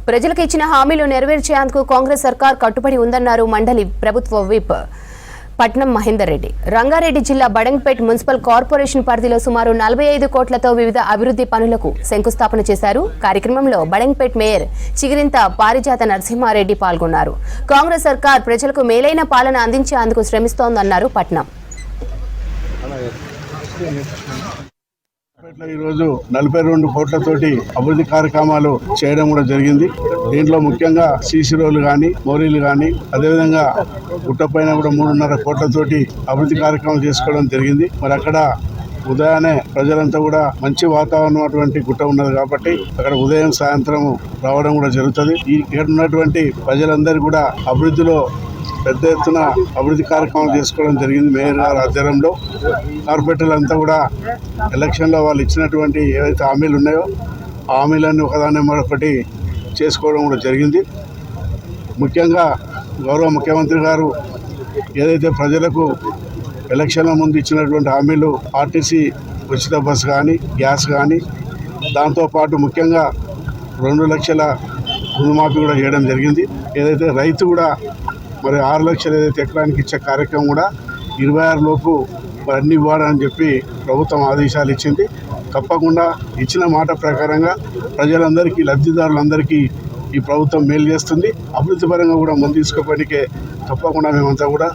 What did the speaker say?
ప్రజలకు ఇచ్చిన హామీలు నెరవేర్చేందుకు కాంగ్రెస్ సర్కార్ కట్టుబడి ఉందన్నారు మండలి ప్రభుత్వ విప్ పట్నం మహేందర్ రెడ్డి. రంగారెడ్డి జిల్లా బడంగ్పేట్ మున్సిపల్ కార్పొరేషన్ పరిధిలో సుమారు 45 కోట్లతో వివిధ అభివృద్ధి పనులకు శంకుస్థాపన చేశారు. కార్యక్రమంలో బడంగ్పేట్ మేయర్ చిగిరింత పారిజాత నరసింహారెడ్డి పాల్గొన్నారు. కాంగ్రెస్ సర్కార్ ప్రజలకు మేలైన పాలన అందించేందుకు శ్రమిస్తోందన్నారు పట్నం. ఈరోజు 42 కోట్లతోటి అభివృద్ధి కార్యక్రమాలు చేయడం కూడా జరిగింది. దీంట్లో ముఖ్యంగా సీసీ రోడ్లు కానీ, మోరీలు కానీ, అదేవిధంగా గుట్టపైన కూడా 3.5 కోట్లతోటి అభివృద్ధి కార్యక్రమాలు చేసుకోవడం జరిగింది. మరి అక్కడ ఉదయాన్నే ప్రజలంతా కూడా మంచి వాతావరణం అటువంటి గుట్ట ఉన్నది కాబట్టి అక్కడ ఉదయం సాయంత్రం రావడం కూడా జరుగుతుంది. ఇక్కడ ఉన్నటువంటి ప్రజలందరూ కూడా అభివృద్ధిలో పెద్ద ఎత్తున అభివృద్ధి కార్యక్రమాలు చేసుకోవడం జరిగింది. మేయర్ గారి ఆధ్వర్యంలో కార్పొరేటర్లంతా కూడా ఎలక్షన్లో వాళ్ళు ఇచ్చినటువంటి ఏవైతే హామీలు ఉన్నాయో ఆ హామీలన్నీ ఒకదాన్ని మరొకటి చేసుకోవడం కూడా జరిగింది. ముఖ్యంగా గౌరవ ముఖ్యమంత్రి గారు ఏదైతే ప్రజలకు ఎలక్షన్ల ముందు ఇచ్చినటువంటి హామీలు ఆర్టీసీ ఉచిత బస్సు కానీ, గ్యాస్ కానీ, దాంతోపాటు ముఖ్యంగా 2 లక్షల రుణమాఫీ కూడా చేయడం జరిగింది. ఏదైతే రైతు కూడా మరి 6 లక్షలు ఏదైతే ఎకరానికి ఇచ్చే కార్యక్రమం కూడా 26 లోపు అన్ని ఇవ్వాలని చెప్పి ప్రభుత్వం ఆదేశాలు ఇచ్చింది. తప్పకుండా ఇచ్చిన మాట ప్రకారంగా ప్రజలందరికీ, లబ్ధిదారులందరికీ ఈ ప్రభుత్వం మేలు చేస్తుంది. అభివృద్ధి పరంగా కూడా ముందు తీసుకోవడానికే తప్పకుండా మేమంతా కూడా